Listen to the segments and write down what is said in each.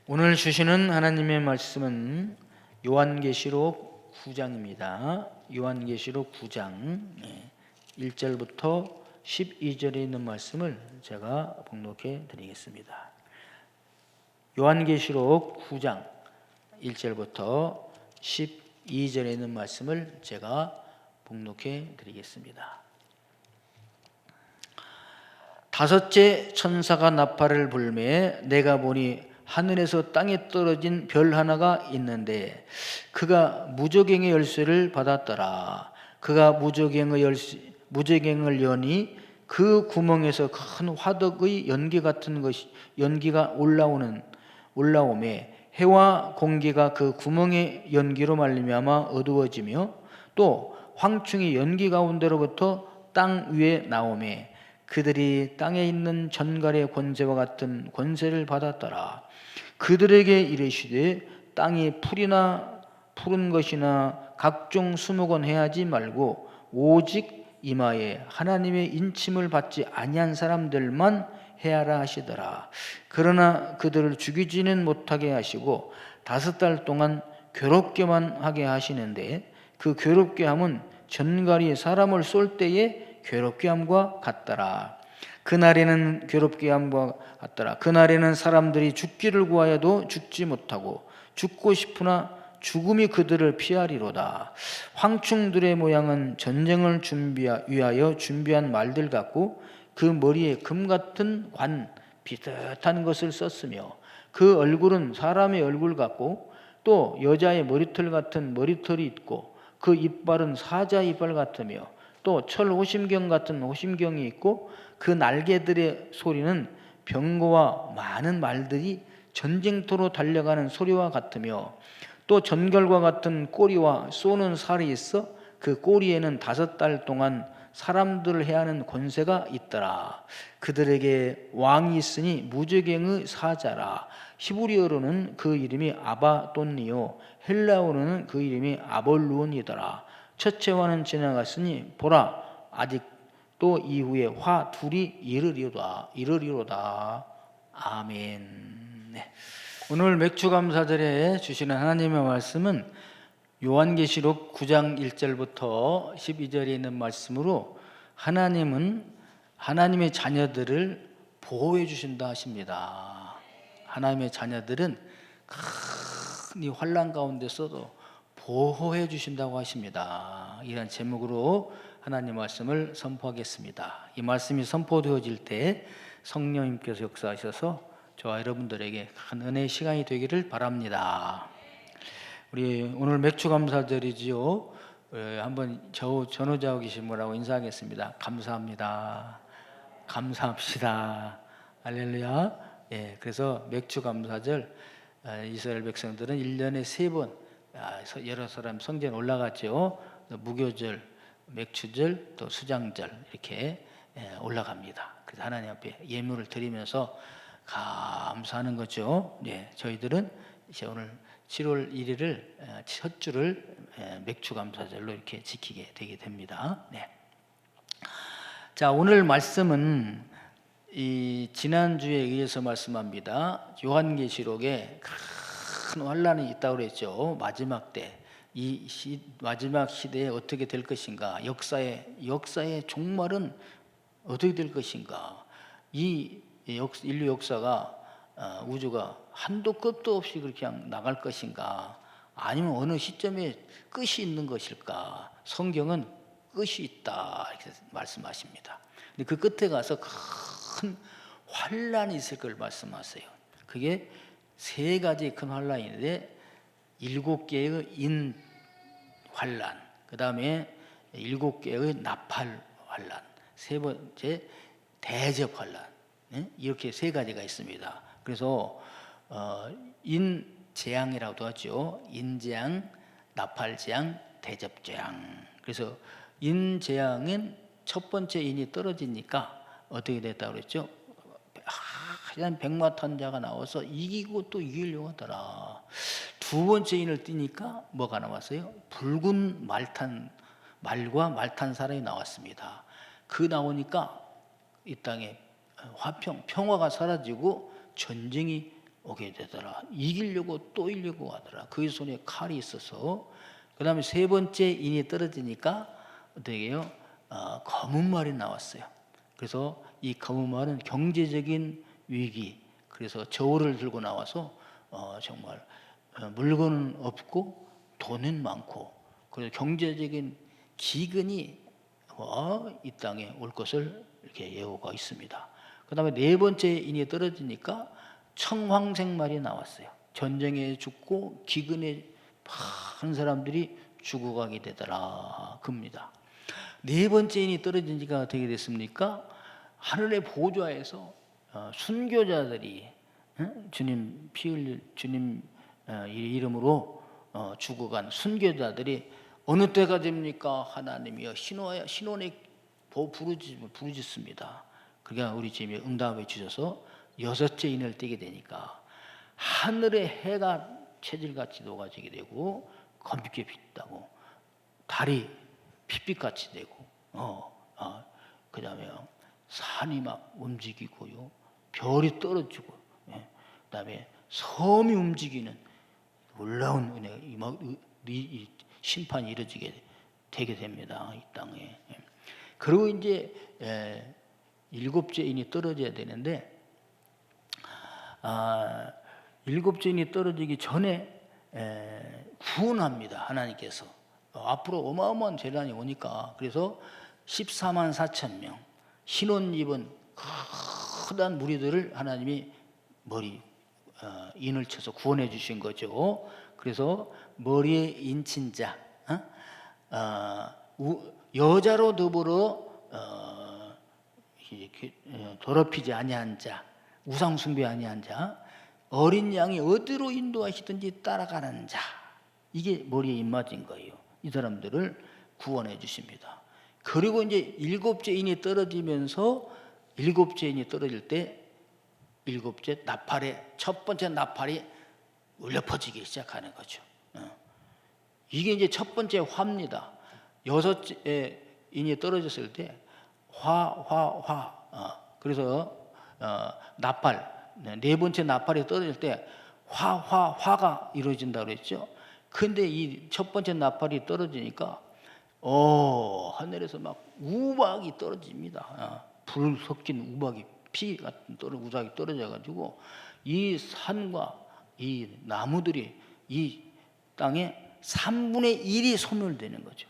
오늘 주시는 하나님의 말씀은 요한계시록 9장입니다. 요한계시록 9장 1절부터 12절에 있는 말씀을 제가 봉독해 드리겠습니다. 요한계시록 9장 1절부터 12절에 있는 말씀을 제가 봉독해 드리겠습니다. 다섯째 천사가 나팔을 불매 내가 보니 하늘에서 땅에 떨어진 별 하나가 있는데 그가 무저갱의 열쇠를 받았더라. 그가 무저갱을 여니 그 구멍에서 큰 화덕의 연기 같은 연기가 올라오매 해와 공기가 그 구멍의 연기로 말미암아 어두워지며 또 황충이 연기 가운데로부터 땅 위에 나오매 그들이 땅에 있는 전갈의 권세와 같은 권세를 받았더라. 그들에게 이르시되 땅이 풀이나 푸른 것이나 각종 수목은 해하지 말고 오직 이마에 하나님의 인침을 받지 아니한 사람들만 해하라 하시더라. 그러나 그들을 죽이지는 못하게 하시고 5달 동안 괴롭게만 하게 하시는데 그 괴롭게 함은 전갈이 사람을 쏠 때에 괴롭게 함과 같더라. 그날에는 괴롭게 함과 같더라. 그날에는 사람들이 죽기를 구하여도 죽지 못하고 죽고 싶으나 죽음이 그들을 피하리로다. 황충들의 모양은 전쟁을 위하여 준비한 말들 같고 그 머리에 금 같은 관 비슷한 것을 썼으며 그 얼굴은 사람의 얼굴 같고 또 여자의 머리털 같은 머리털이 있고 그 이빨은 사자 이빨 같으며 또 철 호심경 같은 호심경이 있고 그 날개들의 소리는 병거와 많은 말들이 전쟁터로 달려가는 소리와 같으며 또 전갈과 같은 꼬리와 쏘는 살이 있어 그 꼬리에는 5달 동안 사람들을 해하는 권세가 있더라. 그들에게 왕이 있으니 무저갱의 사자라. 히브리어로는 그 이름이 아바돈니요 헬라어로는 그 이름이 아볼루온이더라. 첫째화는 지나갔으니 보라 아직 또 이후에 화 둘이 이르리로다. 아멘. 네. 오늘 맥주감사절에 주시는 하나님의 말씀은 요한계시록 9장 1절부터 12절에 있는 말씀으로 하나님은 하나님의 자녀들을 보호해 주신다 하십니다. 하나님의 자녀들은 큰 이 환난 가운데서도 보호해 주신다고 하십니다. 이런 제목으로 하나님 말씀을 선포하겠습니다. 이 말씀이 선포되어질 때 성령님께서 역사하셔서 저와 여러분들에게 큰 은혜의 시간이 되기를 바랍니다. 우리 오늘 맥주감사절이지요. 한번 전후자고 계신 분하고 인사하겠습니다. 감사합니다. 감사합시다. 할렐루야. 예, 그래서 맥주감사절 이스라엘 백성들은 1년에 3번 예루살렘 성전에 올라갔죠. 무교절, 맥주절, 또 수장절 이렇게 올라갑니다. 그래서 하나님 앞에 예물을 드리면서 감사하는 거죠. 네, 저희들은 이제 오늘 7월 1일을 첫 주를 맥주감사절로 이렇게 지키게 되게 됩니다. 네. 자, 오늘 말씀은 이 지난주에 의해서 말씀합니다. 요한계시록에 큰 환란이 있다고 그랬죠. 마지막 때, 이 마지막 시대에 어떻게 될 것인가, 역사의 종말은 어떻게 될 것인가, 이 인류 역사가 우주가 한도 끝도 없이 그렇게 그냥 나갈 것인가, 아니면 어느 시점에 끝이 있는 것일까. 성경은 끝이 있다 이렇게 말씀하십니다. 근데 그 끝에 가서 큰 환란이 있을 걸 말씀하세요. 그게 3가지 큰 환란인데 7개의 인 환란, 그 다음에 7개의 나팔 환란, 3번째 대접 환란, 이렇게 3가지가 있습니다. 그래서 인재앙이라고도 하죠. 인재앙, 나팔재앙, 대접재앙. 그래서 인재앙은 첫 번째 인이 떨어지니까 어떻게 됐다고 그랬죠? 하얀 백마탄자가 나와서 이기고 또 이기려고 하더라. 2번째 인을 띄니까 뭐가 나왔어요? 붉은 말과 말탄 사람이 나왔습니다. 그 나오니까 이 땅에 평화가 사라지고 전쟁이 오게 되더라. 이기려고 또 이기려고 하더라. 그의 손에 칼이 있어서. 그 다음에 세 번째 인이 떨어지니까 어떻게 해요? 검은 말이 나왔어요. 그래서 이 검은 말은 경제적인 위기, 그래서 저울을 들고 나와서 정말 물건은 없고 돈은 많고, 그래서 경제적인 기근이 이 땅에 올 것을 이렇게 예고가 있습니다. 그 다음에 네 번째 인이 떨어지니까 청황색말이 나왔어요. 전쟁에 죽고 기근에 많은 사람들이 죽어가게 되더라 겁니다. 네 번째 인이 떨어지니까 어떻게 됐습니까? 하늘의 보좌에서 순교자들이 주님 피 흘릴 주님 이름으로 죽어간 순교자들이 어느 때가 됩니까? 하나님이여 신원의 부르짖습니다. 그러니까 우리 주님이 응답해 주셔서 여섯째 인을 떼게 되니까 하늘의 해가 체질같이 녹아지게 되고 검게 빛나고 달이 핏빛같이 되고 그 다음에 산이 막 움직이고요, 별이 떨어지고, 그 다음에 섬이 움직이는 놀라운 은혜가 이 심판이 이루어지게 되게 됩니다, 이 땅에. 그리고 이제 일곱째 인이 떨어져야 되는데, 일곱째 인이 떨어지기 전에 구원합니다, 하나님께서. 앞으로 어마어마한 재난이 오니까. 그래서 14만 4천 명 흰옷 입은 크단 무리들을 하나님이 인을 쳐서 구원해 주신 거죠. 그래서 머리에 인친 자, 여자로 더불어 더럽히지 아니한 자, 우상 숭배 아니한 자, 어린 양이 어디로 인도하시든지 따라가는 자, 이게 머리에 입맞은 거예요. 이 사람들을 구원해 주십니다. 그리고 이제 일곱째 인이 떨어지면서, 일곱째 인이 떨어질 때 일곱째 나팔의 첫 번째 나팔이 울려 퍼지기 시작하는 거죠. 이게 이제 첫 번째 화입니다. 여섯째 인이 떨어졌을 때 그래서 나팔, 네 번째 나팔이 떨어질 때 화가 이루어진다고 그랬죠. 근데 이 첫 번째 나팔이 떨어지니까 하늘에서 막 우박이 떨어집니다. 불 섞인 우박이, 피 같은 우박이 떨어져 가지고 이 산과 이 나무들이 이 땅에 3분의 1이 소멸되는 거죠.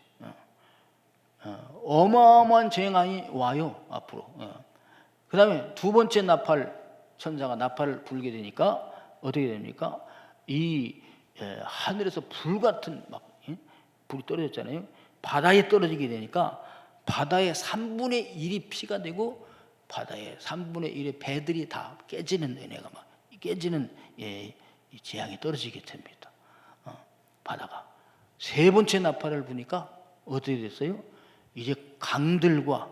어마어마한 재앙이 와요, 앞으로. 그 다음에 두 번째 천사가 나팔을 불게 되니까 어떻게 됩니까? 이 하늘에서 불 같은 불이 떨어졌잖아요. 바다에 떨어지게 되니까 바다의 3분의 1이 피가 되고 바다의 3분의 1의 배들이 다 깨지는, 은혜가 막 깨지는 재앙이 떨어지게 됩니다. 바다가 세 번째 나팔을 부니까 어떻게 됐어요? 이제 강들과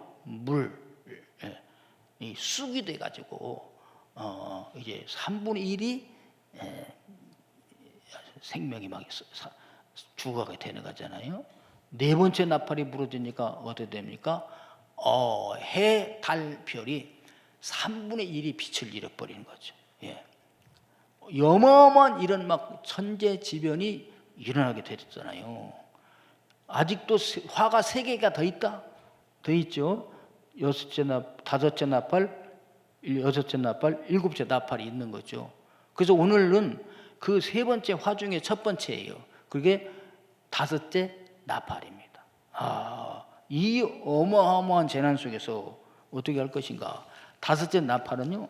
이 쑥이 돼 가지고 이제 3분의 1이 생명이 막 죽어가게 되는 거잖아요. 네 번째 나팔이 부러지니까 어떻게 됩니까? 해, 달, 별이 3분의 1이 빛을 잃어버리는 거죠. 어마어마한 이런 막 천재지변이 일어나게 됐잖아요. 아직도 화가 3개가 더 있죠. 다섯째 나팔, 여섯째 나팔, 일곱째 나팔이 있는 거죠. 그래서 오늘은 그 세 번째 화 중에 첫 번째예요. 그게 다섯째 나팔입니다. 이 어마어마한 재난 속에서 어떻게 할 것인가? 다섯째 나팔은요,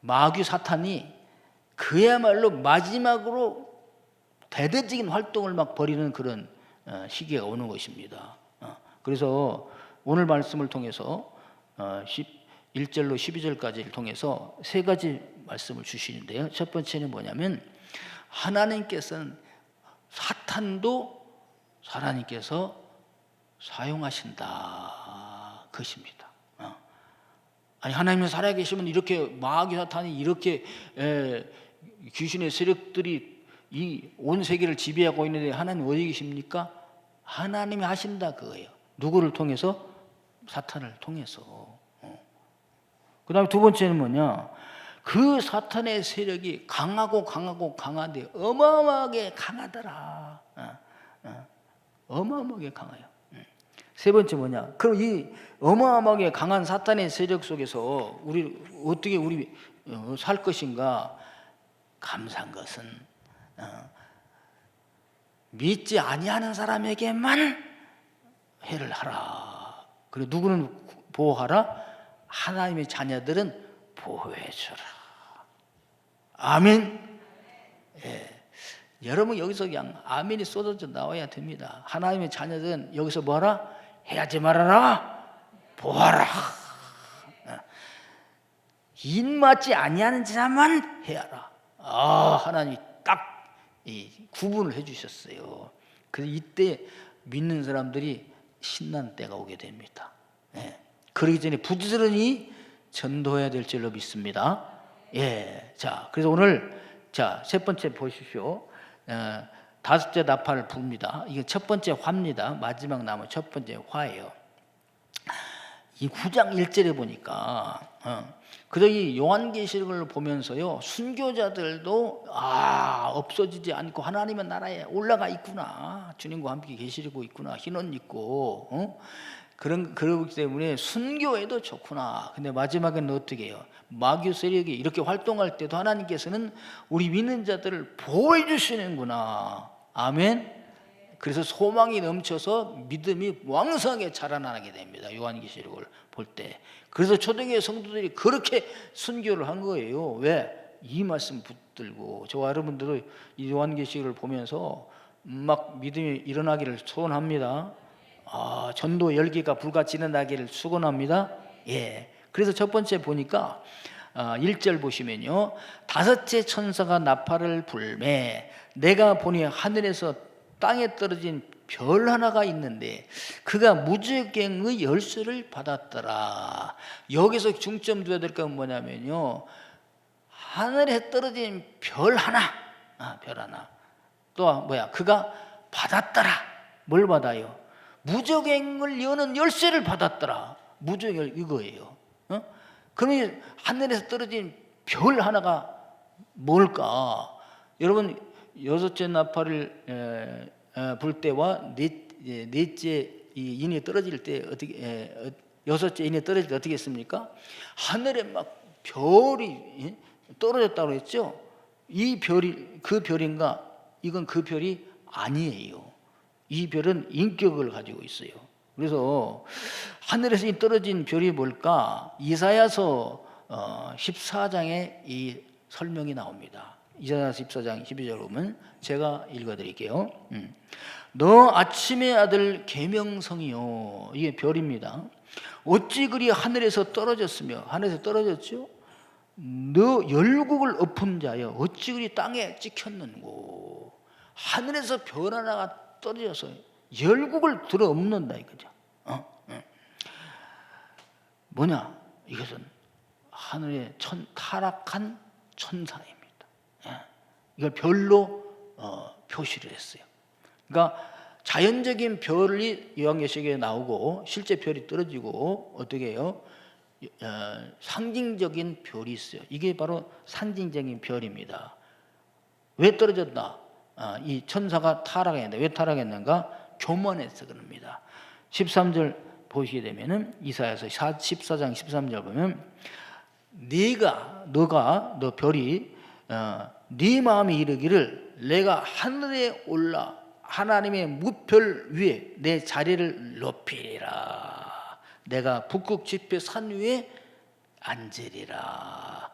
마귀 사탄이 그야말로 마지막으로 대대적인 활동을 막 벌이는 그런 시기가 오는 것입니다. 그래서 오늘 말씀을 통해서 1절로 12절까지를 통해서 세 가지 말씀을 주시는데요. 첫 번째는 뭐냐면, 하나님께서는 사탄도 하나님께서 사용하신다 것입니다. 아니, 하나님이 살아계시면 이렇게 마귀 사탄이 이렇게 귀신의 세력들이 이 온 세계를 지배하고 있는데 하나님 어디 계십니까? 하나님이 하신다 그거예요. 누구를 통해서? 사탄을 통해서. 그 다음에 두 번째는 뭐냐? 그 사탄의 세력이 강하고 강한데 어마어마하게 강하더라. 어마어마하게 강해요. 세 번째 뭐냐? 그럼 이 어마어마하게 강한 사탄의 세력 속에서 우리 어떻게 살 것인가? 감사한 것은 믿지 아니하는 사람에게만 해를 하라. 그리고 누구는 보호하라? 하나님의 자녀들은 보호해주라. 아멘. 예. 여러분 여기서 그냥 아멘이 쏟아져 나와야 됩니다. 하나님의 자녀들은 여기서 뭐하라? 해하지 말아라. 보호하라. 입맞지 아니하는 자만 해하라. 하나님이 딱 이 구분을 해주셨어요. 그래서 이때 믿는 사람들이 신난 때가 오게 됩니다. 예. 그러기 전에 부지런히 전도해야 될 줄로 믿습니다. 예. 자, 그래서 오늘 세 번째 보십시오. 다섯째 나팔을 붑니다. 이게 첫 번째 화입니다. 마지막 남은 첫 번째 화예요. 이 9장 1절에 보니까 그래서 이 요한계시록을 보면서요, 순교자들도 없어지지 않고 하나님의 나라에 올라가 있구나, 주님과 함께 계시고 있구나, 흰옷 입고 그러기 때문에 순교해도 좋구나. 근데 마지막에는 어떻게 해요? 마귀 세력이 이렇게 활동할 때도 하나님께서는 우리 믿는 자들을 보호해 주시는구나. 아멘. 그래서 소망이 넘쳐서 믿음이 왕성하게 자라나게 됩니다. 요한계시록을 볼 때. 그래서 초대교회 성도들이 그렇게 순교를 한 거예요. 왜? 이 말씀 붙들고. 저와 여러분들도 이 요한계시록을 보면서 막 믿음이 일어나기를 소원합니다. 전도 열기가 불같이 일어나기를 축원합니다. 예. 그래서 첫 번째 보니까 1절 보시면요, 다섯째 천사가 나팔을 불매 내가 보니 하늘에서 땅에 떨어진 별 하나가 있는데 그가 무저갱의 열쇠를 받았더라. 여기서 중점 둬야 될 건 뭐냐면요, 하늘에 떨어진 별 하나, 또 뭐야? 그가 받았더라. 뭘 받아요? 무저갱을 여는 열쇠를 받았더라. 무저갱 이거예요. 그러면 하늘에서 떨어진 별 하나가 뭘까? 여러분, 여섯째 나팔을 불 때와 넷째 인이 떨어질 때 어떻게, 여섯째 인이 떨어질 때 어떻게 했습니까? 하늘에 막 별이 떨어졌다고 했죠. 이 별이 그 별인가? 이건 그 별이 아니에요. 이 별은 인격을 가지고 있어요. 그래서 하늘에서 떨어진 별이 뭘까? 이사야서 14장에 이 설명이 나옵니다. 이사야서 14장 12절 보면 제가 읽어드릴게요. 너 아침의 아들 계명성이요, 이게 별입니다. 어찌 그리 하늘에서 떨어졌으며, 하늘에서 떨어졌죠? 너 열국을 엎은 자여, 어찌 그리 땅에 찍혔는고. 하늘에서 별 하나가 떨어져서 열국을 들어엎는다 이거죠. 뭐냐? 이것은 하늘에 타락한 천사입니다. 이걸 별로 표시를 했어요. 그러니까 자연적인 별이 요한계시록에 나오고 실제 별이 떨어지고 어떻게 해요? 상징적인 별이 있어요. 이게 바로 상징적인 별입니다. 왜 떨어졌다? 이 천사가 타락했는데, 왜 타락했는가? 교만해서 그럽니다. 13절 보시게 되면은 이사야서 14장 13절 보면 너 별이 네 마음이 이르기를 내가 하늘에 올라 하나님의 무별 위에 내 자리를 높이리라. 내가 북극 지폐 산 위에 앉으리라.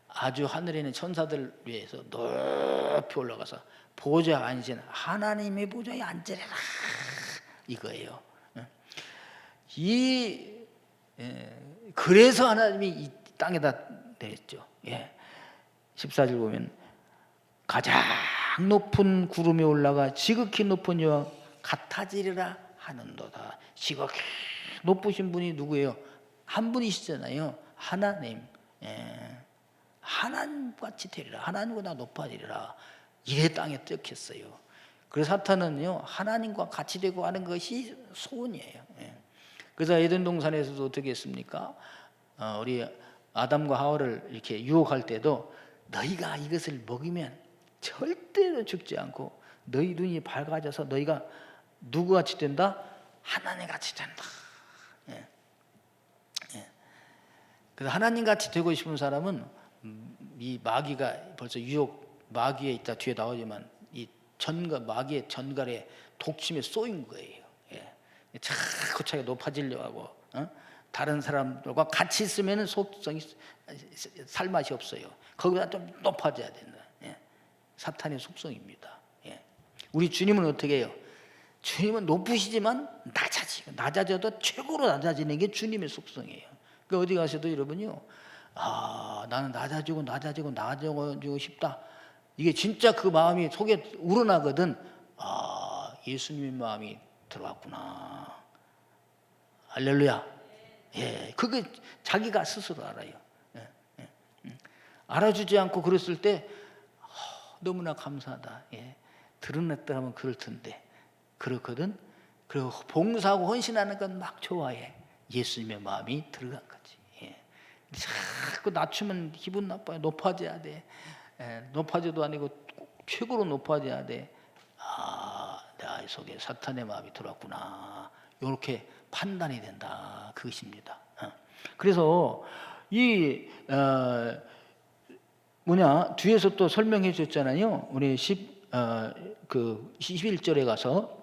아주 하늘에 있는 천사들 위에서 높이 올라가서 보좌에 앉으신 하나님의 보좌에 앉으리라, 이거예요. 그래서 하나님이 이 땅에다 내렸죠. 14절 보면 가장 높은 구름에 올라가 지극히 높은 이와 같아지리라 하는도다. 지극히 높으신 분이 누구예요? 한 분이시잖아요. 하나님. 하나님같이 되리라. 하나님보다 높아지리라. 이래 땅에 뜯겼어요. 그래서 사탄은요, 하나님과 같이 되고 하는 것이 소원이에요. 그래서 에덴 동산에서도 어떻게 했습니까? 우리 아담과 하와를 이렇게 유혹할 때도 너희가 이것을 먹으면 절대로 죽지 않고 너희 눈이 밝아져서 너희가 누구같이 된다? 하나님같이 된다. 예. 예. 그래서 하나님같이 되고 싶은 사람은 이 마귀가 벌써 유혹 마귀에 있다 뒤에 나오지만 이 마귀의 전갈에 독침에 쏘인 거예요. 예. 자꾸 높아지려고 하고 다른 사람들과 같이 있으면 속성이 살맛이 없어요. 거기다 좀 높아져야 된다. 예. 사탄의 속성입니다. 예. 우리 주님은 어떻게 해요? 주님은 높으시지만 낮아져도 최고로 낮아지는 게 주님의 속성이에요. 그러니까 어디 가셔도 여러분요, 나는 낮아지고 싶다. 이게 진짜 그 마음이 속에 우러나거든. 예수님의 마음이 들어왔구나. 할렐루야. 예, 그게 자기가 스스로 알아요. 예, 예. 알아주지 않고 그랬을 때 너무나 감사하다. 예, 드러냈다 하면 그럴 텐데 그렇거든. 그리고 봉사하고 헌신하는 건 막 좋아해. 예수님의 마음이 들어간 거지. 예. 자꾸 낮추면 기분 나빠요. 높아져야 돼. 예, 높아져도 아니고 최고로 높아져야 돼. 내 속에 사탄의 마음이 들어왔구나. 이렇게 판단이 된다. 그것입니다. 그래서 이 뒤에서 또 설명해 줬잖아요. 우리 11절에 가서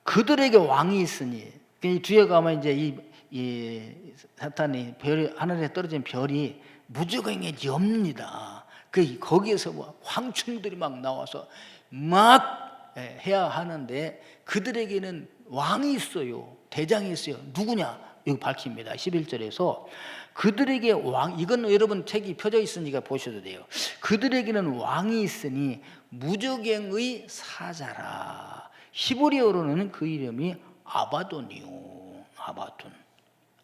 그들에게 왕이 있으니, 뒤에 가면 이제 이 사탄이 하늘에 떨어진 별이 무저갱에 엽니다. 거기에서 황충들이 막 나와서 막 해야 하는데 그들에게는 왕이 있어요. 대장이 있어요. 누구냐? 여기 밝힙니다. 11절에서 그들에게 왕, 이건 여러분 책이 펴져 있으니까 보셔도 돼요. 그들에게는 왕이 있으니 무저갱의 사자라. 히브리어로는 그 이름이 아바돈이요.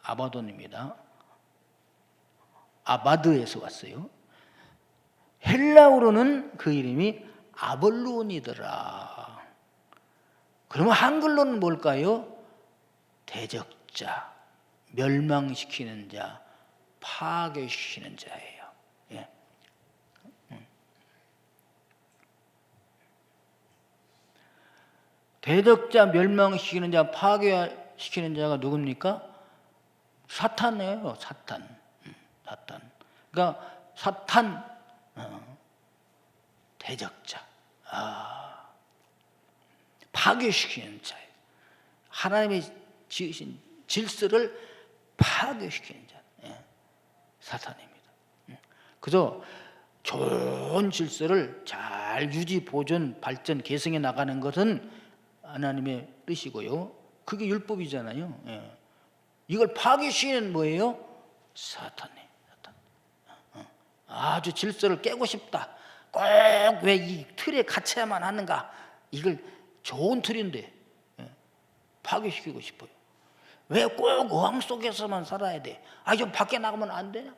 아바돈입니다. 아바드에서 왔어요. 헬라어로는 그 이름이 아볼론이더라. 그러면 한글로는 뭘까요? 대적자, 멸망시키는 자, 파괴시키는 자예요. 예. 대적자, 멸망시키는 자, 파괴시키는 자가 누굽니까? 사탄이에요. 사탄. 그러니까 사탄 대적자, 파괴시키는 자예요. 하나님의 지으신 질서를 파괴시키는 자, 사탄입니다. 그래서 좋은 질서를 잘 유지, 보존, 발전, 개성해 나가는 것은 하나님의 뜻이고요. 그게 율법이잖아요. 이걸 파괴시키는 뭐예요? 사탄이에요. 아주 질서를 깨고 싶다. 꼭 왜 이 틀에 갇혀야만 하는가? 이걸 좋은 틀인데 파괴시키고 싶어요. 왜 꼭 어항 속에서만 살아야 돼? 좀 밖에 나가면 안 되냐?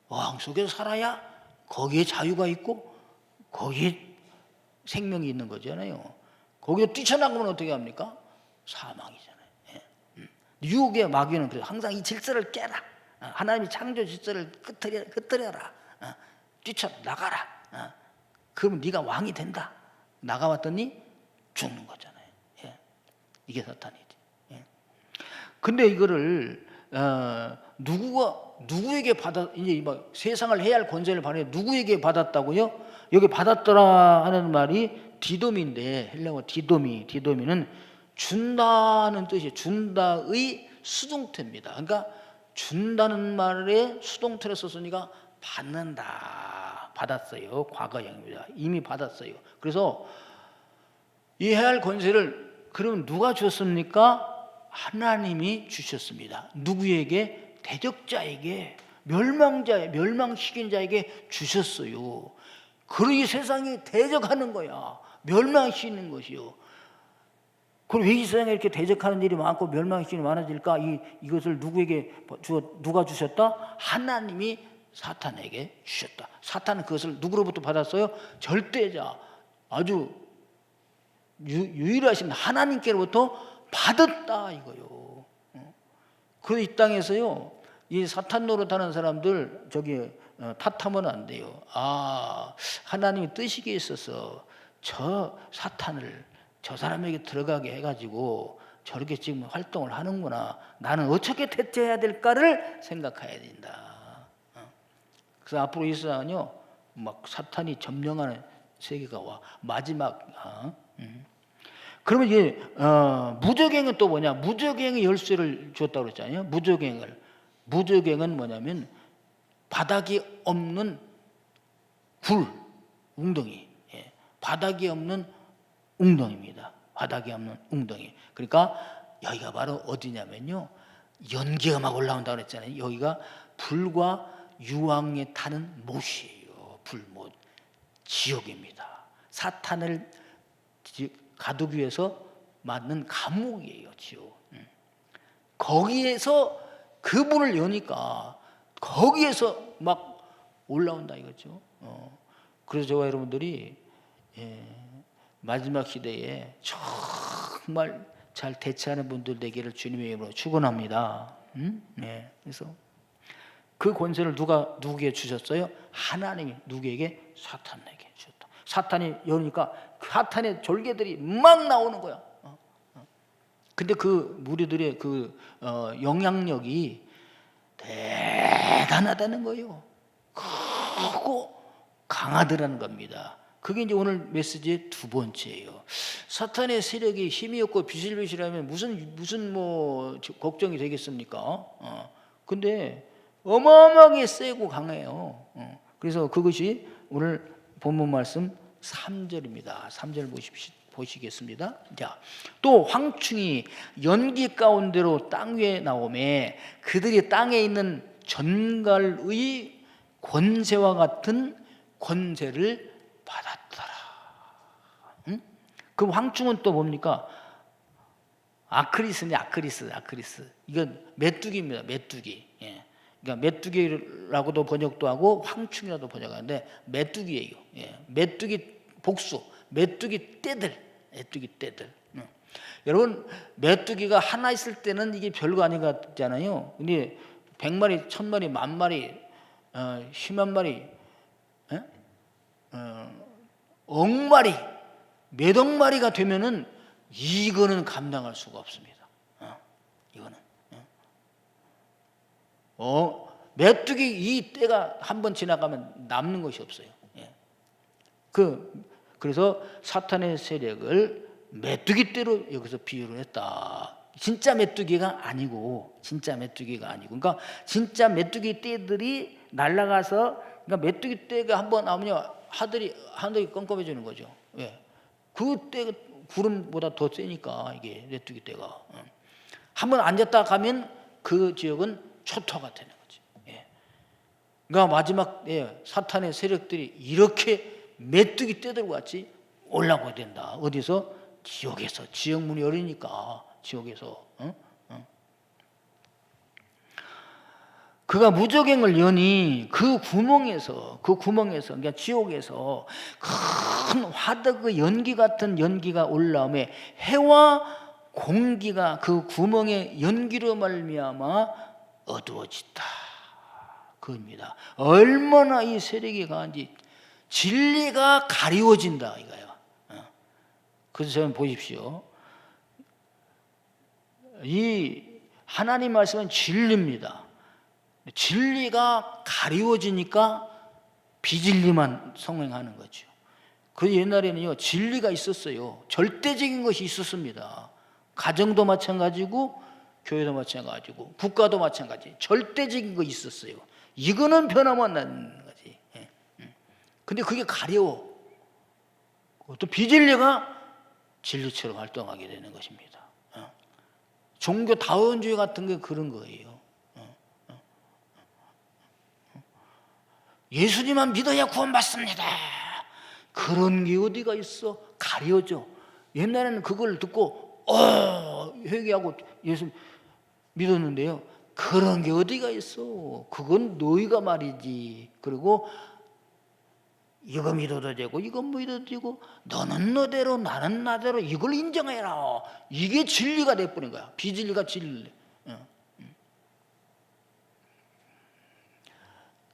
어항 속에서 살아야 거기에 자유가 있고 거기에 생명이 있는 거잖아요. 거기에 뛰쳐나가면 어떻게 합니까? 사망이잖아요. 유혹의 마귀는 그래서 항상 이 질서를 깨라. 하나님이 창조 질서를 끄트려라. 뛰쳐나가라. 그러면 네가 왕이 된다. 나가봤더니 죽는 거잖아요. 이게 사탄이지. 근데 이거를 누구에게 이제 세상을 해야 할 권세를 받아 누구에게 받았다고요? 여기 받았더라 하는 말이 디돔인데, 헬라어 디도미는 준다는 뜻이에요. 준다의 수동태입니다. 그러니까 준다는 말에 수동태를 썼으니까 받았어요. 과거형입니다. 이미 받았어요. 그래서 이 해야 할 권세를 그러면 누가 주셨습니까? 하나님이 주셨습니다. 누구에게? 대적자에게, 멸망시킨 자에게 주셨어요. 그러니 세상이 대적하는 거야. 멸망시키는 것이요. 그럼 왜 이 세상에 이렇게 대적하는 일이 많고 멸망시키는 일이 많아질까? 이것을 누가 주셨다? 하나님이 사탄에게 주셨다. 사탄은 그것을 누구로부터 받았어요? 절대자, 아주 유일하신 하나님께로부터 받았다 이거요. 그래서 이 땅에서요, 이 사탄 노릇하는 사람들 저기 탓하면 안 돼요. 아, 하나님이 뜻이기에 있어서 저 사탄을 저 사람에게 들어가게 해가지고 저렇게 지금 활동을 하는구나. 나는 어떻게 대처해야 될까를 생각해야 된다. 그래서 앞으로 이 세상은요, 막 사탄이 점령하는 세계가 와. 마지막. 그러면 이제 무적행은 또 뭐냐? 무적행의 열쇠를 줬다고 그랬잖아요. 무적행은 뭐냐면 바닥이 없는 굴, 웅덩이. 예. 바닥이 없는 웅덩이입니다. 바닥이 없는 웅덩이. 그러니까 여기가 바로 어디냐면요, 연기가 막 올라온다고 그랬잖아요. 여기가 불과 유황에 타는 못이에요. 불못, 지옥입니다. 사탄을 가두기 위해서 만든 감옥이에요, 지옥. 거기에서 그 문을 여니까 거기에서 막 올라온다 이거죠. 그래서 저와 여러분들이 마지막 시대에 정말 잘 대처하는 분들 되기를 주님의 이름으로 축원합니다. 그래서 그 권세를 누구에게 주셨어요? 하나님이 누구에게? 사탄에게 주셨다. 사탄이 여니까 사탄의 졸개들이 막 나오는 거야. 근데 그 무리들의 그 영향력이 대단하다는 거예요. 크고 강하더라는 겁니다. 그게 이제 오늘 메시지의 두 번째예요. 사탄의 세력이 힘이 없고 비실비실하면 무슨 뭐 걱정이 되겠습니까? 근데 어마어마하게 세고 강해요. 그래서 그것이 오늘 본문 말씀 3절입니다. 3절 보시겠습니다. 자, 또 황충이 연기 가운데로 땅 위에 나오매 그들이 땅에 있는 전갈의 권세와 같은 권세를 받았더라. 그 황충은 또 뭡니까? 아크리스. 이건 메뚜기입니다. 메뚜기. 예. 그러니까 메뚜기라고도 번역도 하고 황충이라도 번역하는데 메뚜기예요. 예. 메뚜기 복수. 메뚜기 떼들. 여러분, 메뚜기가 하나 있을 때는 이게 별거 아닌 것 같잖아요. 근데 100마리, 1000마리, 10,000마리, 10만 마리, 억마리, 몇억 마리가 되면은 이거는 감당할 수가 없습니다. 이거는. 메뚜기 이 때가 한번 지나가면 남는 것이 없어요. 예. 그래서 사탄의 세력을 메뚜기 떼로 여기서 비유를 했다. 진짜 메뚜기가 아니고. 그러니까 진짜 메뚜기 떼들이 날아가서, 그러니까 메뚜기 떼가 한번 나오면 하늘이 껌껌해지는 거죠. 예. 그 떼가 구름보다 더 세니까 이게 메뚜기 떼가. 한번 앉았다 가면 그 지역은 초토화가 되는 거죠. 예. 그러니까 마지막 사탄의 세력들이 이렇게 메뚜기 떼들과 같이 올라오게 된다. 어디서? 지옥에서. 지옥문이 열리니까 지옥에서. 그가 무적행을 여니 그 구멍에서 그러니까 지옥에서 큰 화덕의 연기 같은 연기가 올라오매 해와 공기가 그 구멍의 연기로 말미암아 어두워지다. 그겁니다. 얼마나 이 세력이 강한지 진리가 가리워진다 이거예요. 그래서 저는 보십시오. 이 하나님 말씀은 진리입니다. 진리가 가리워지니까 비진리만 성행하는 거죠. 그 옛날에는요, 진리가 있었어요. 절대적인 것이 있었습니다. 가정도 마찬가지고 교회도 마찬가지고 국가도 마찬가지. 절대적인 거 있었어요. 이거는 변하면 안 되는 거지. 근데 그게 가려워. 또 비진리가 진리처럼 활동하게 되는 것입니다. 종교 다원주의 같은 게 그런 거예요. 예수님만 믿어야 구원받습니다. 그런 게 어디가 있어? 가려져. 옛날에는 그걸 듣고 회개하고 예수 믿었는데요. 그런 게 어디가 있어? 그건 너희가 말이지. 그리고 이거 믿어도 되고 이건 믿어도 되고 너는 너대로 나는 나대로 이걸 인정해라. 이게 진리가 돼버린 거야. 비진리가 진리.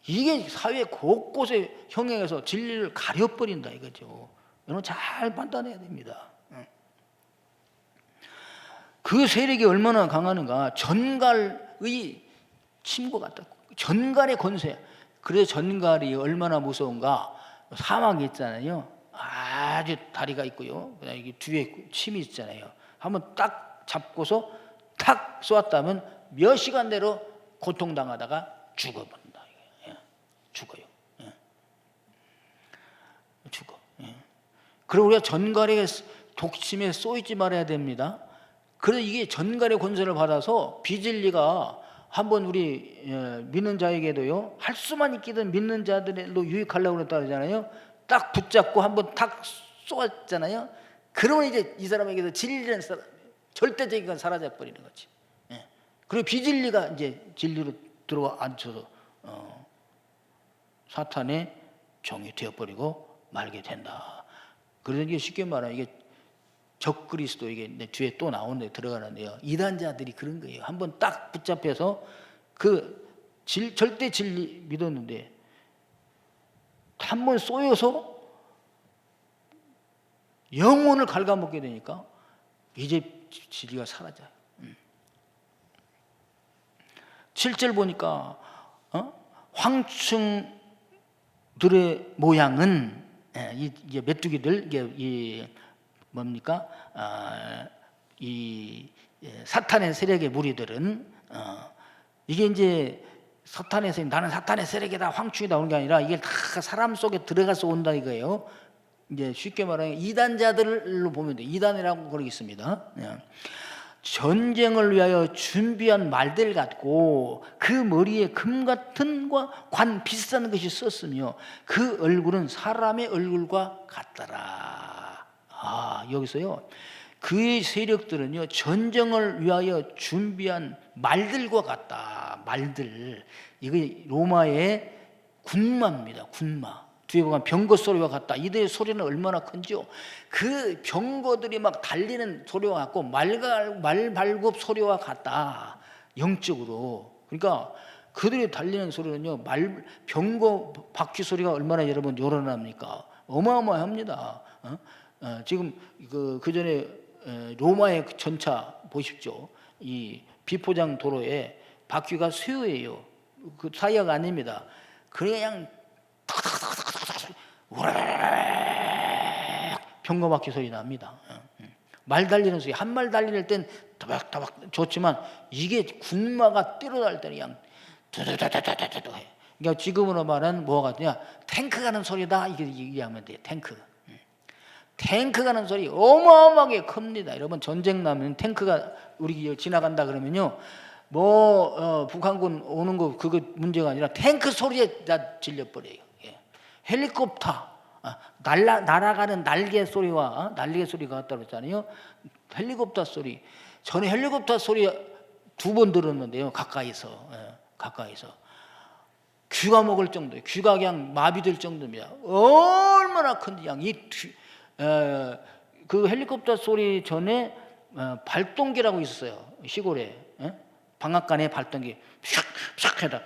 이게 사회 곳곳에 형행해서 진리를 가려버린다 이거죠. 여러분 잘 판단해야 됩니다. 그 세력이 얼마나 강하는가. 전갈의 침과 같다. 전갈의 권세. 그래서 전갈이 얼마나 무서운가. 사막이 있잖아요. 아주 다리가 있고요. 그다음에 이게 뒤에 침이 있잖아요. 한번 딱 잡고서 탁 쏘았다면 몇 시간 내로 고통당하다가 죽어버린다. 죽어요. 죽어. 그리고 우리가 전갈의 독침에 쏘이지 말아야 됩니다. 그래서 이게 전갈의 권세를 받아서 비진리가 한번 우리 믿는 자에게도요, 할 수만 있기든 믿는 자들로 유익하려고 그랬다 그러잖아요. 딱 붙잡고 한번 탁 쏘았잖아요. 그러면 이제 이 사람에게서 진리는 절대적인 건 사라져 버리는 거지. 그리고 비진리가 이제 진리로 들어와 앉혀서 사탄의 종이 되어버리고 말게 된다. 그래서 이게 쉽게 말하면 이게 적그리스도, 이게 뒤에 또 나오는데 들어가는데요. 이단자들이 그런 거예요. 한번 딱 붙잡혀서 그 절대 진리 믿었는데 한번 쏘여서 영혼을 갉아먹게 되니까 이제 진리가 사라져요. 7절 보니까 황충들의 모양은 이제 메뚜기들, 이게 뭡니까? 이 사탄의 세력의 무리들은 이게 이제 사탄의 세력, 나는 사탄의 세력이다, 황충이다 오는 게 아니라 이게 다 사람 속에 들어가서 온다 이거예요. 이제 쉽게 말하면 이단자들로 보면 돼. 이단이라고 그러겠습니다. 전쟁을 위하여 준비한 말들 같고 그 머리에 금 같은 관 비싼 것이 썼으며 그 얼굴은 사람의 얼굴과 같더라. 여기서요, 그의 세력들은요 전쟁을 위하여 준비한 말들과 같다. 말들, 이게 로마의 군마입니다. 군마. 뒤에 보면 병거 소리와 같다. 이들의 소리는 얼마나 큰지요. 그 병거들이 막 달리는 소리와 같고 말발굽 소리와 같다. 영적으로. 그러니까 그들이 달리는 소리는요, 병거 바퀴 소리가 얼마나 여러분 요란합니까? 어마어마합니다. 지금 그 전에 로마의 전차 보십시오. 이 비포장 도로에 바퀴가 쇠예요. 그 타이어가 아닙니다. 그냥 병거 바퀴 소리 납니다. 말 달리는 소리, 한 말 달릴 땐 더박더박 좋지만 이게 군마가 뛰어날 때는 그냥 두두두두두두 해. 그러니까 지금으로 말하는 뭐가 같냐, 탱크 가는 소리다 이게 얘기하면 돼요. 탱크 가는 소리 어마어마하게 큽니다. 여러분 전쟁 나면 탱크가 우리 지나간다 그러면요, 북한군 오는 거 그거 문제가 아니라 탱크 소리에 다 질려버려요. 헬리콥터 날아가는 날개 소리와 날개 소리가 같다고 했잖아요. 헬리콥터 소리, 전에 헬리콥터 소리 2번 들었는데요, 가까이서 귀가 먹을 정도예요. 귀가 그냥 마비될 정도입니다. 얼마나 큰지. 그 헬리콥터 소리 전에 발동기라고 있었어요. 시골에 방앗간에 발동기 샥샥 해다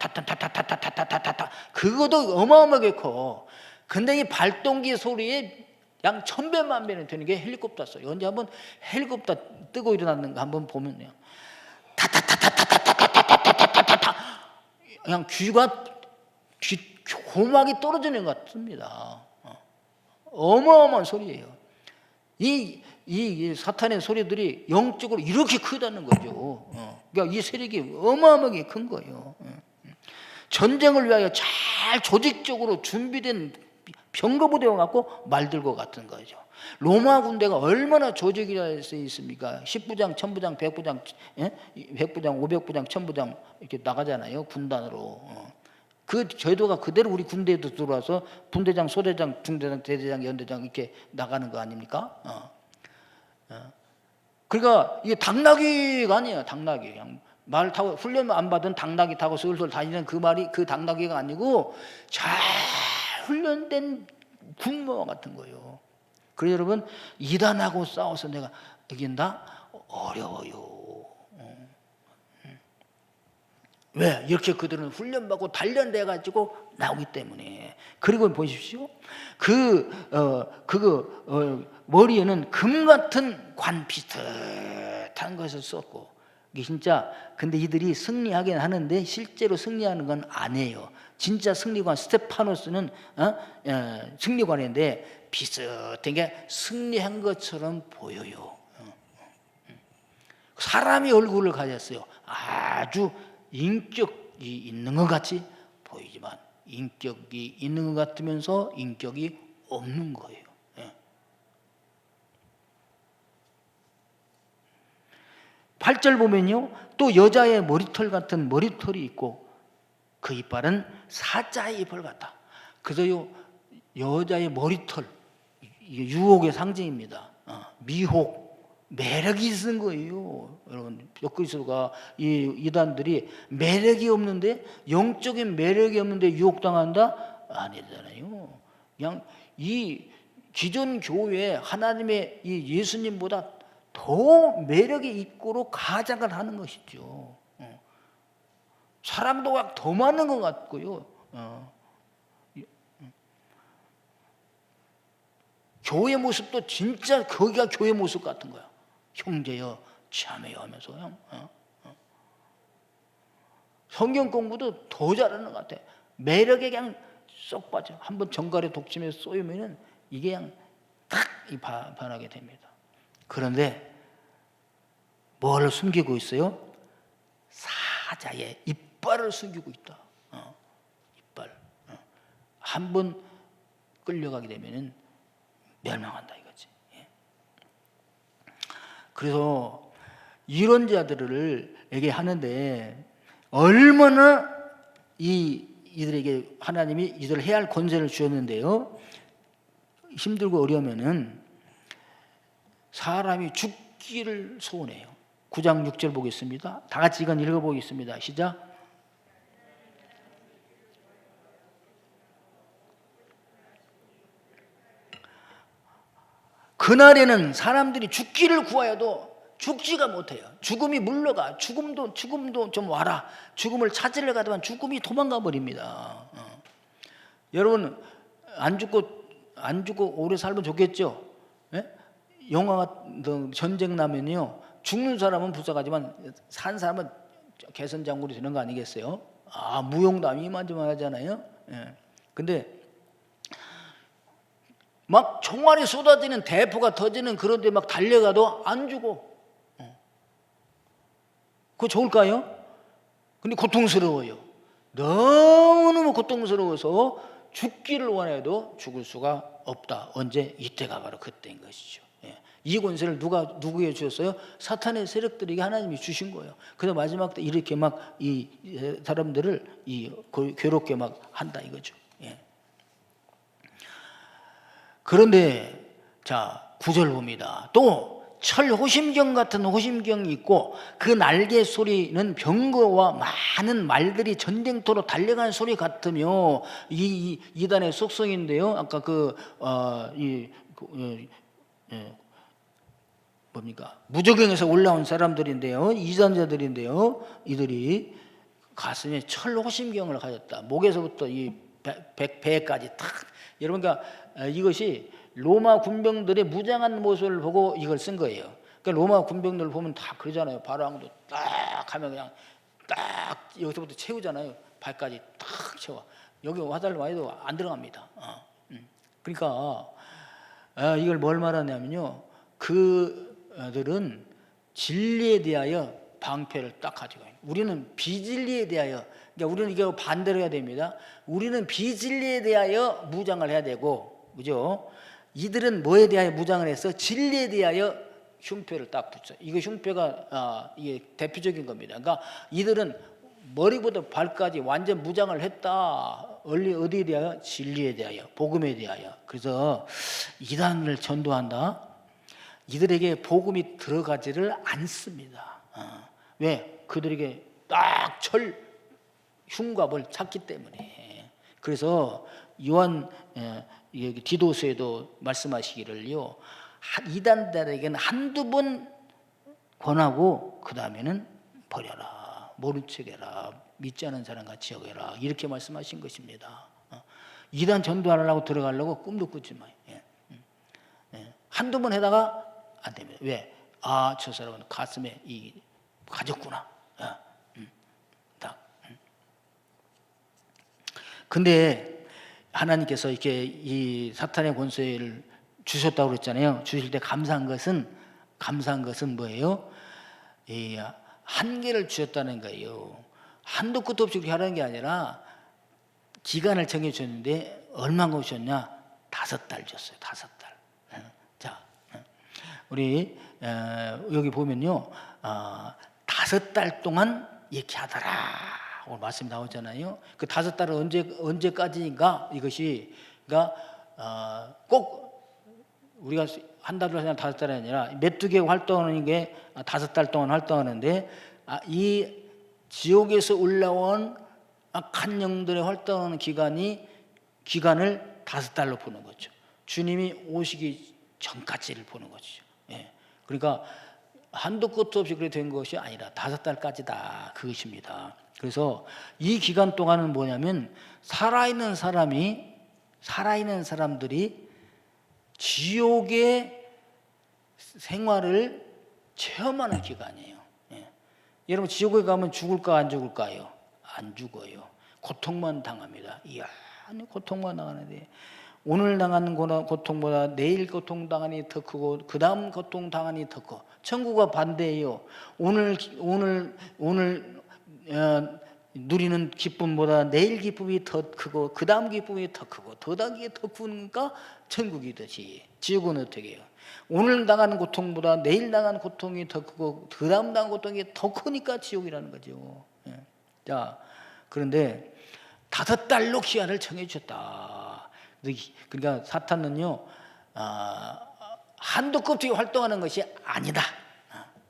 타타타타타타타타타타, 그것도 어마어마하게 커. 근데 이 발동기 소리에 양 1000배만 배는 되는 게 헬리콥터 소리. 언제 한번 헬리콥터 뜨고 일어났는 거 한번 보면요, 타타타타타타타타타타타타, 그냥 고막이 떨어지는 것 같습니다. 어마어마한 소리예요. 이 사탄의 소리들이 영적으로 이렇게 크다는 거죠. 그러니까 이 세력이 어마어마하게 큰 거예요. 전쟁을 위하여 잘 조직적으로 준비된 병거부대와 같고 말들과 같은 거죠. 로마 군대가 얼마나 조직이라 써 있습니까? 10부장, 1000부장, 100부장, 100부장, 500부장, 1000부장 이렇게 나가잖아요. 군단으로. 그 제도가 그대로 우리 군대에도 들어와서 분대장, 소대장, 중대장, 대대장, 연대장 이렇게 나가는 거 아닙니까? 그러니까 이게 당나귀가 아니에요. 당나귀. 그냥 말 타고 훈련 안 받은 당나귀 타고 슬슬 다니는 그 말이 그 당나귀가 아니고 잘 훈련된 군무와 같은 거예요. 그래서 여러분, 이단하고 싸워서 내가 이긴다? 어려워요. 왜? 이렇게 그들은 훈련받고 단련돼 가지고 나오기 때문에. 그리고 보십시오. 머리에는 금 같은 관 비슷한 것을 썼고, 이게 진짜, 근데 이들이 승리하긴 하는데 실제로 승리하는 건 아니에요. 진짜 승리관 스테파노스는 승리관인데 비슷한 게 승리한 것처럼 보여요. 사람이 얼굴을 가졌어요. 아주 인격이 있는 것 같이 보이지만 인격이 있는 것 같으면서 인격이 없는 거예요. 8절 보면요, 또 여자의 머리털 같은 머리털이 있고 그 이빨은 사자의 이빨 같다. 그래서요, 여자의 머리털, 이게 유혹의 상징입니다. 미혹, 매력이 있는 거예요. 여러분, 적그리스도가 이 이단들이 매력이 없는데, 영적인 매력이 없는데 유혹당한다? 아니잖아요. 그냥 이 기존 교회 하나님의 이 예수님보다 더 매력이 있고로 가장을 하는 것이죠. 사람도 더 많은 것 같고요. 교회 모습도 진짜 거기가 교회 모습 같은 거야. 형제여 자매여 하면서 성경 공부도 더 잘하는 것 같아. 매력에 그냥 쏙 빠져. 한번 정갈에 독침에 쏘이면은 이게 그냥 딱 반하게 됩니다. 그런데 뭐를 숨기고 있어요? 사자의 이빨을 숨기고 있다. 이빨. 한번 끌려가게 되면은 멸망한다 이거지. 그래서 이런 자들에게 하는데 얼마나 이들에게 하나님이 이들을 해야 할 권세를 주었는데요, 힘들고 어려우면은 사람이 죽기를 소원해요. 9장 6절 보겠습니다. 다 같이 이건 읽어보겠습니다. 시작. 그날에는 사람들이 죽기를 구하여도 죽지가 못해요. 죽음이 물러가. 죽음도 좀 와라. 죽음을 찾으려 가다만 죽음이 도망가 버립니다. 여러분, 안 죽고 오래 살면 좋겠죠? 예? 영화 전쟁 나면요, 죽는 사람은 불쌍하지만 산 사람은 개선장군이 되는 거 아니겠어요? 무용담이 이만저만하잖아요. 근데 막 총알이 쏟아지는, 대포가 터지는 그런 데 막 달려가도 안 죽어. 그거 좋을까요? 근데 고통스러워요. 너무너무 고통스러워서 죽기를 원해도 죽을 수가 없다. 언제? 이때가 바로 그때인 것이죠. 이 권세를 누구에게 주셨어요? 사탄의 세력들에게 하나님이 주신 거예요. 그래서 마지막 때 이렇게 막 이 사람들을 괴롭게 막 한다 이거죠. 그런데 자, 9절 봅니다. 또 철호심경 같은 호심경이 있고 그 날개 소리는 병거와 많은 말들이 전쟁터로 달려가는 소리 같으며, 이단의 속성인데요. 아까 무저경에서 올라온 사람들인데요, 이단자들인데요, 이들이 가슴에 철호심경을 가졌다. 목에서부터 이 배까지 탁. 여러분, 그러니까 이것이 로마 군병들의 무장한 모습을 보고 이걸 쓴 거예요. 그러니까 로마 군병들 보면 다 그러잖아요. 바로왕도 딱 하면 그냥 딱 여기서부터 채우잖아요. 발까지 딱 채워. 여기 화살 와도 안 들어갑니다. 그러니까 이걸 뭘 말하냐면요, 그들은 진리에 대하여 방패를 딱 가지고 있어요. 우리는 비진리에 대하여, 그러니까 우리는 이거 반대로 해야 됩니다. 우리는 비진리에 대하여 무장을 해야 되고, 그죠? 이들은 뭐에 대하여 무장을 해서 진리에 대하여 흉패를 딱 붙여. 이거 흉패가 이게 대표적인 겁니다. 그러니까 이들은 머리부터 발까지 완전 무장을 했다. 어디에 대하여? 진리에 대하여, 복음에 대하여. 그래서 이단을 전도한다. 이들에게 복음이 들어가지를 않습니다. 왜? 그들에게 딱 흉갑을 찾기 때문에. 그래서 요한 디도서에도 말씀하시기를요, 이단들에게는 한두 번 권하고 그 다음에는 버려라, 모른 척해라, 믿지 않은 사람 같이 여겨라. 이렇게 말씀하신 것입니다. 이단 전도하려고 들어가려고 꿈도 꾸지 마요. 한두 번 해다가 안 됩니다. 왜? 아, 저 사람은 가슴에 이 가졌구나. 근데 하나님께서 이렇게 이 사탄의 권세를 주셨다고 그랬잖아요. 주실 때 감사한 것은 뭐예요? 한계를 주셨다는 거예요. 한도 끝도 없이 그렇게 하라는 게 아니라 기간을 정해줬는데 얼마나 주셨냐? 5달 줬어요. 5달. 자, 우리 여기 보면요, 5달 동안 이렇게 하더라. 오늘 말씀 나오잖아요. 그 5달은 언제까지인가? 이것이 그러니까 꼭 우리가 한 달로 하냐 5달이 아니라 메뚜기가 활동하는 게 5달 동안 활동하는데, 이 지옥에서 올라온 악한 영들의 활동하는 기간을 5달로 보는 거죠. 주님이 오시기 전까지를 보는 거죠. 그러니까 한도 끝도 없이 그렇게 된 것이 아니라 5달까지다, 그것입니다. 그래서 이 기간 동안은 뭐냐면 살아있는 사람들이 지옥의 생활을 체험하는 기간이에요. 여러분, 지옥에 가면 죽을까 안 죽을까요? 안 죽어요. 고통만 당합니다. 이야, 고통만 당하는데 오늘 당하는 고통보다 내일 고통당하니 더 크고 그 다음 고통당하니 더 커. 천국과 반대예요. 오늘 누리는 기쁨보다 내일 기쁨이 더 크고 그 다음 기쁨이 더 크고 더 크니까 천국이듯이, 지옥은 어떻게 해요? 오늘 당하는 고통보다 내일 당하는 고통이 더 크고 그 다음 당하는 고통이 더 크니까 지옥이라는 거죠. 자, 그런데 5달로 기한을 정해 주셨다. 그러니까 사탄은요, 한도 끝없이 활동하는 것이 아니다.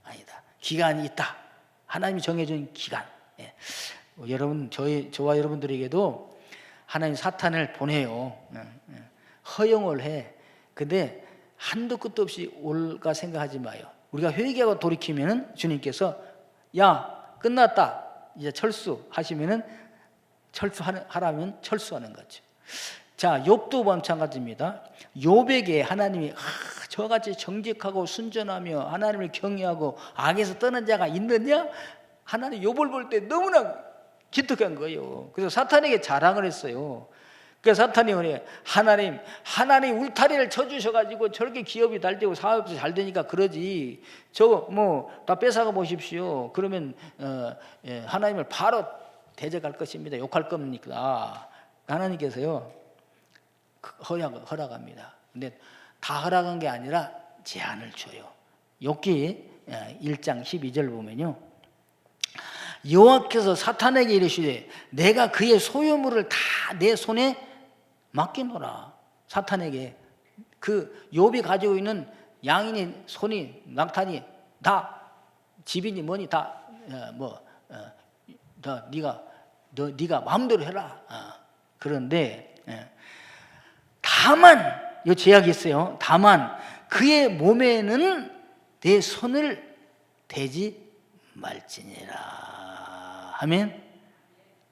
아니다. 기간이 있다. 하나님이 정해준 기간. 여러분, 저와 여러분들에게도 하나님 사탄을 보내요. 허용을 해. 근데 한도 끝도 없이 올까 생각하지 마요. 우리가 회개하고 돌이키면은 주님께서 야, 끝났다, 이제 철수하시면은 하라면 철수하는 거죠. 자, 욥도 마찬가지입니다. 욥에게 하나님이 저같이 정직하고 순전하며 하나님을 경외하고 악에서 떠난 자가 있느냐? 하나님 욥을 볼 때 너무나 기특한 거예요. 그래서 사탄에게 자랑을 했어요. 그래서 사탄이 그래, 하나님 울타리를 쳐주셔가지고 저렇게 기업이 잘 되고 사업이 잘 되니까 그러지, 저거 뭐 다 뺏어가 보십시오. 그러면 하나님을 바로 대적할 것입니다. 욕할 겁니까? 하나님께서요, 허락합니다. 근데 다 허락한 게 아니라 제한을 줘요. 욥기 1장 12절 보면요, 여호와께서 사탄에게 이르시되 내가 그의 소유물을 다 내 손에 맡기노라. 사탄에게 그 욥이 가지고 있는 양이니 소니 낙타니 다 집이니 뭐니 다 네가 마음대로 해라. 그런데 다만 이 제약이 있어요. 다만 그의 몸에는 내 손을 대지 말지니라 하면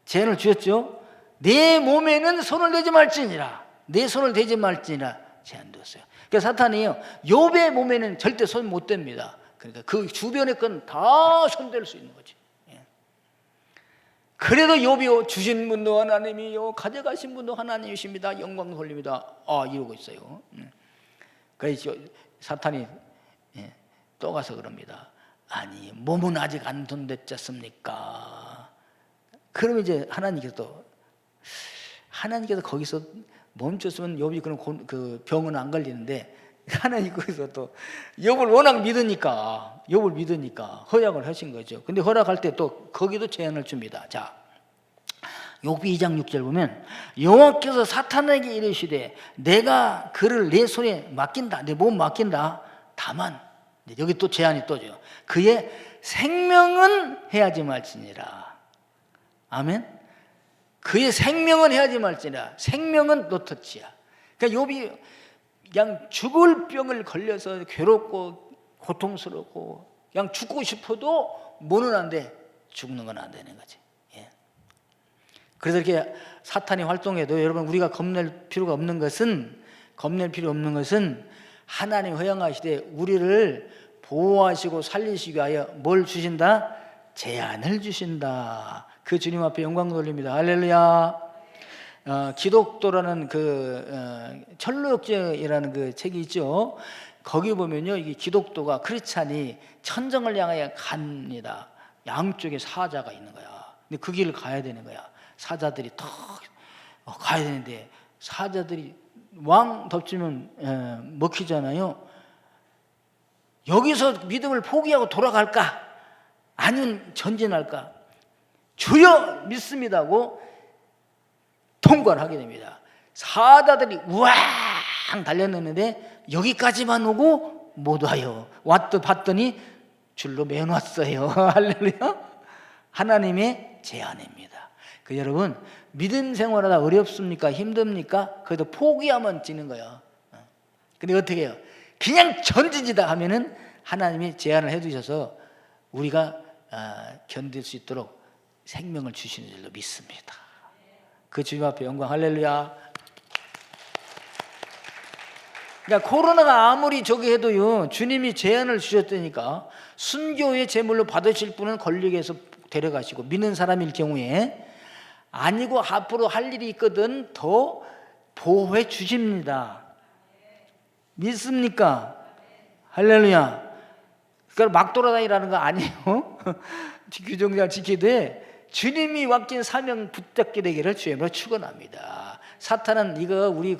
제한을 주었죠. 내 몸에는 손을 대지 말지니라, 내 손을 대지 말지니라 제한 뒀어요. 그러니까 사탄이요, 욥의 몸에는 절대 손 못 댑니다. 그러니까 그 주변의 건 다 손댈 수 있는 거죠. 그래도 욥이요, 주신 분도 하나님이요, 가져가신 분도 하나님이십니다, 영광 돌립니다, 이러고 있어요. 그래서 사탄이 또 가서 그럽니다. 아니, 몸은 아직 안 손댔잖습니까? 그러면 이제 하나님께서 거기서 멈췄으면 욥이 그런 그 병은 안 걸리는데, 하나님 거기서 또 욥을 워낙 믿으니까 허락을 하신 거죠. 근데 허락할 때 또 거기도 제한을 줍니다. 자, 욥기 2장 6절 보면 여호와께서 사탄에게 이르시되 내가 그를 내 손에 맡긴다, 내 몸 맡긴다. 다만 여기 또 제한이 또죠. 그의 생명은 해하지 말지니라. 아멘. 그의 생명은 해하지 말지니라. 생명은 노터치야. 그러니까 욥이 그냥 죽을 병을 걸려서 괴롭고 고통스럽고 그냥 죽고 싶어도 뭐는 안 돼, 죽는 건 안 되는 거지. 그래서 이렇게 사탄이 활동해도 여러분 우리가 겁낼 필요 없는 것은 하나님 허용하시되 우리를 보호하시고 살리시기 위하여 뭘 주신다? 제한을 주신다. 그 주님 앞에 영광 돌립니다. 할렐루야. 기독도라는 천로역정이라는 그 책이 있죠. 거기 보면요, 이게 기독도가 크리스찬이 천정을 향하여 갑니다. 양쪽에 사자가 있는 거야. 근데 그 길을 가야 되는 거야. 사자들이 더 가야 되는데 사자들이 왕 덮치면 먹히잖아요. 여기서 믿음을 포기하고 돌아갈까? 아니면 전진할까? 주여 믿습니다고 통과를 하게 됩니다. 사자들이 우왕 달려냈는데 여기까지만 오고 못 와요. 봤더니 줄로 매어놨어요. 할렐루야. 하나님의 제안입니다. 여러분 믿음 생활하다 어렵습니까? 힘듭니까? 그래도 포기하면 지는 거예요. 근데 어떻게 해요? 그냥 전진이다 하면은 하나님이 제안을 해주셔서 우리가 견딜 수 있도록 생명을 주시는 줄로 믿습니다. 그 주님 앞에 영광. 할렐루야. 그러니까 코로나가 아무리 저기 해도요, 주님이 제안을 주셨다니까. 순교의 제물로 받으실 분은 권력에서 데려가시고, 믿는 사람일 경우에 아니고 앞으로 할 일이 있거든 더 보호해 주십니다. 믿습니까? 할렐루야. 그러니까 막 돌아다니라는 거 아니에요. 규정잘 지키되 주님이 맡긴 사명 붙잡게 되기를 주님으로 축원합니다. 사탄은 우리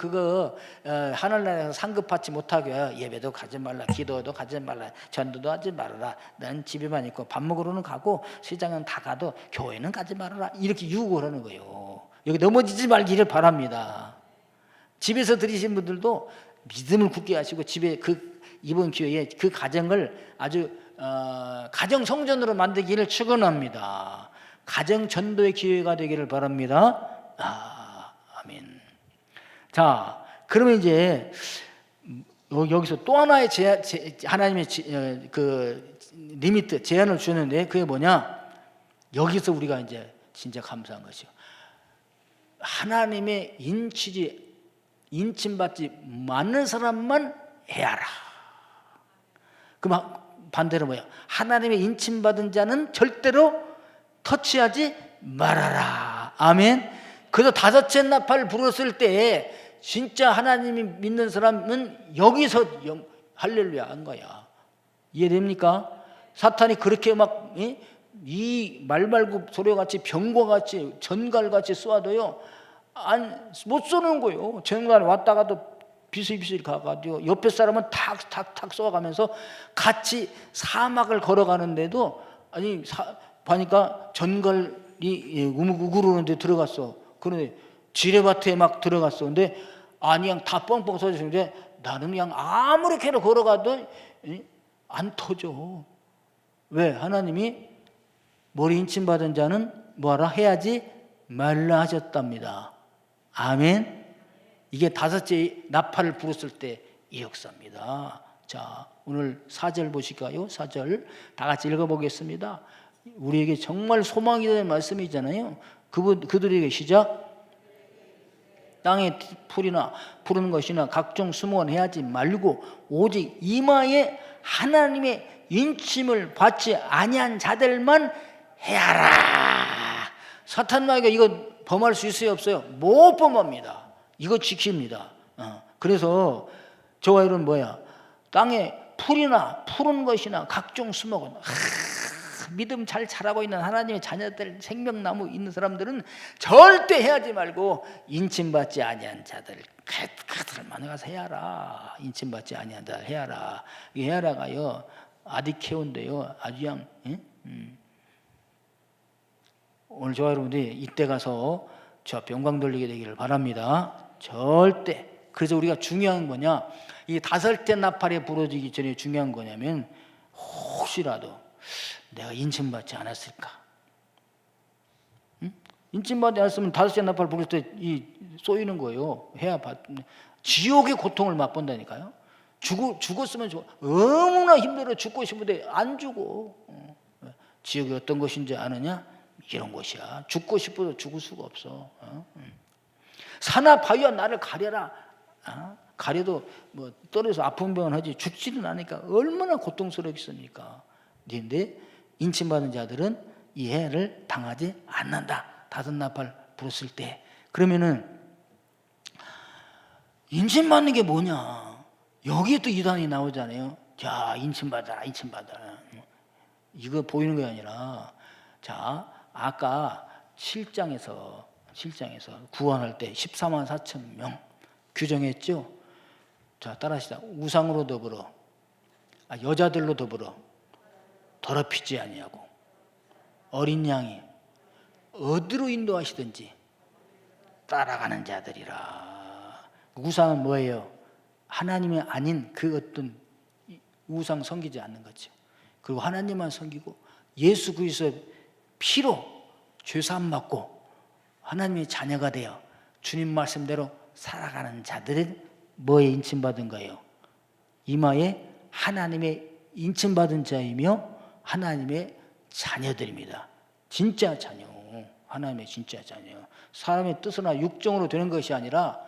하늘나라에서 상급받지 못하게 예배도 가지 말라, 기도도 가지 말라, 전도도 하지 말아라, 난 집에만 있고 밥 먹으러는 가고 시장은 다 가도 교회는 가지 말아라, 이렇게 유혹을 하는 거예요. 여기 넘어지지 말기를 바랍니다. 집에서 들으신 분들도 믿음을 굳게 하시고 집에 이번 기회에 그 가정을 아주 가정 성전으로 만들기를 축원합니다. 가정 전도의 기회가 되기를 바랍니다. 아멘. 자, 그러면 이제 여기서 또 하나의 하나님의 리미트 제한을 주는데 그게 뭐냐? 여기서 우리가 이제 진짜 감사한 것이요. 하나님의 인침받지 않는 사람만 해야라. 그럼 반대로 뭐야? 하나님의 인침받은 자는 절대로 터치하지 말아라. 아멘. 그래서 다섯째 나팔 불었을 때 진짜 하나님이 믿는 사람은 여기서 할렐루야 한 거야. 이해됩니까? 사탄이 그렇게 이 말발굽 소리같이 병과 같이 전갈같이 쏘아도요 못 쏘는 거예요. 전갈 왔다가도 비실비실 가가지고 옆에 사람은 탁탁탁 쏘아가면서 같이 사막을 걸어가는데도 보니까 전갈이 우그르는 데 들어갔어. 그런데 지뢰밭에 막 들어갔어. 근데 그냥 다 뻥뻥 쏘지는데 나는 그냥 아무렇게나 걸어가도 안 터져. 왜? 하나님이 머리 인침받은 자는 뭐하라? 해야지 말라 하셨답니다. 아멘. 이게 다섯째 나팔을 불었을 때 이 역사입니다. 자, 오늘 4절 보실까요? 4절 다 같이 읽어보겠습니다. 우리에게 정말 소망이 되는 말씀이잖아요. 그들에게 시작. 땅에 풀이나 푸른 것이나 각종 수목원해하지 말고 오직 이마에 하나님의 인침을 받지 아니한 자들만 해야라. 사탄마귀가 이거 범할 수 있어요, 없어요? 못 범합니다. 이거 지킵니다. 그래서 저와 여러분 뭐야? 땅에 풀이나 푸른 것이나 각종 수목원, 믿음 잘 자라고 있는 하나님의 자녀들, 생명나무 있는 사람들은 절대 해하지 말고 인침받지 아니한 자들 그들만 가서 해야라. 인침받지 아니한 자들 해야라. 이 해야라가요 아디케온데요, 아주 그냥 오늘 저와 여러분들이 이때 가서 저 영광 돌리게 되기를 바랍니다. 절대. 그래서 우리가 중요한 거냐, 이 다섯째 나팔에 부러지기 전에 중요한 거냐면 혹시라도 내가 인침받지 않았을까? 인침받지 않았으면 다섯째 나팔 부를 때 쏘이는 거예요. 지옥의 고통을 맛본다니까요. 죽었으면 너무나 힘들어 죽고 싶은데 안 죽어. 지옥이 어떤 것인지 아느냐? 이런 것이야. 죽고 싶어도 죽을 수가 없어. 산하 바위와 나를 가려라. 가려도 뭐 떨어져서 아픈 병은 하지 죽지는 않으니까 얼마나 고통스럽겠습니까? 그런데 인침받은 자들은 이 해를 당하지 않는다. 다섯 나팔 불었을 때. 그러면은 인침받는 게 뭐냐? 여기에 또 이단이 나오잖아요. 자, 인침받아라, 인침받아라. 이거 보이는 게 아니라, 자, 아까 7장에서 구원할 때 14만 4천 명 규정했죠. 자, 따라하시다. 우상으로 더불어, 여자들로 더불어 더럽히지 아니하고 어린 양이 어디로 인도하시든지 따라가는 자들이라. 우상은 뭐예요? 하나님이 아닌 그 어떤 우상 섬기지 않는 거죠. 그리고 하나님만 섬기고 예수 그리스도의 피로 죄사함 받고 하나님의 자녀가 되어 주님 말씀대로 살아가는 자들은 뭐에 인침받은 거예요? 이마에 하나님의 인침받은 자이며 하나님의 자녀들입니다. 진짜 자녀, 하나님의 진짜 자녀. 사람의 뜻으나 육정으로 되는 것이 아니라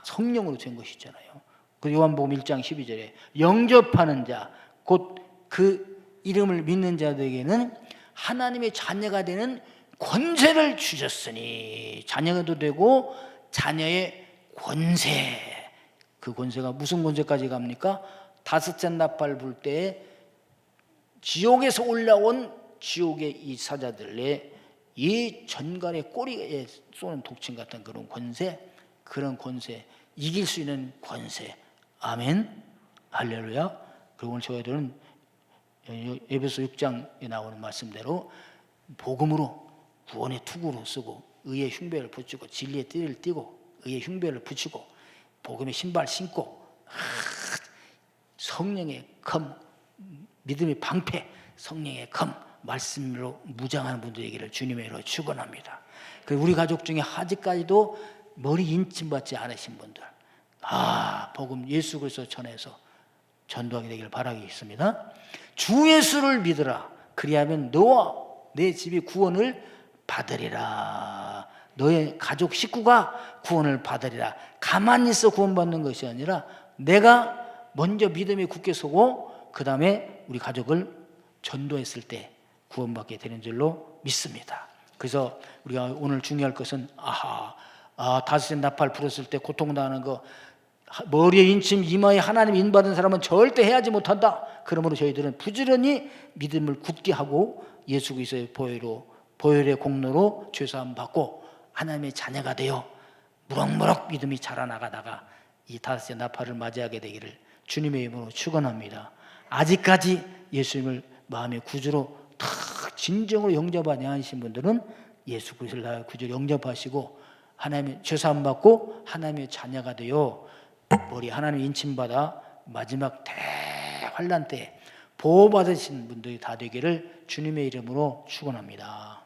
성령으로 된 것이잖아요. 그 요한복음 1장 12절에 영접하는 자, 곧 그 이름을 믿는 자들에게는 하나님의 자녀가 되는 권세를 주셨으니, 자녀도 되고 자녀의 권세. 그 권세가 무슨 권세까지 갑니까? 다섯째 나팔 불 때에 지옥에서 올라온 지옥의 이 사자들의 이 전갈의 꼬리에 쏘는 독침 같은 그런 권세, 그런 권세, 이길 수 있는 권세. 아멘, 할렐루야. 그리고 오늘 저희들은 에베소 6장에 나오는 말씀대로 복음으로 구원의 투구로 쓰고 의의 흉배를 붙이고 진리의 띠를 띠고 의의 흉배를 붙이고 복음의 신발 신고 성령의 검, 믿음의 방패, 성령의 검, 말씀으로 무장하는 분들에게를 주님의 이름으로 축원합니다. 우리 가족 중에 아직까지도 머리 인침받지 않으신 분들, 복음 예수 그리스도 전해서 전도하게 되기를 바라겠습니다. 주 예수를 믿으라. 그리하면 너와 내 집이 구원을 받으리라. 너의 가족 식구가 구원을 받으리라. 가만히 있어 구원받는 것이 아니라 내가 먼저 믿음에 굳게 서고 그 다음에 우리 가족을 전도했을 때 구원받게 되는 줄로 믿습니다. 그래서 우리가 오늘 중요할 것은 다섯째 나팔 불었을 때 고통당하는 거, 머리에 인침, 이마에 하나님 인받은 사람은 절대 해하지 못한다. 그러므로 저희들은 부지런히 믿음을 굳게 하고 예수 그리스도의 보혈의 공로로 죄사함 받고 하나님의 자녀가 되어 무럭무럭 믿음이 자라나가다가 이 다섯째 나팔을 맞이하게 되기를 주님의 이름으로 축원합니다. 아직까지 예수님을 마음의 구주로 탁 진정으로 영접하지 않으신 분들은 예수 그리스도를 나의 구주로 영접하시고 하나님의 죄사함 받고 하나님의 자녀가 되어 머리 하나님 인침받아 마지막 대환란 때 보호받으신 분들이 다 되기를 주님의 이름으로 축원합니다.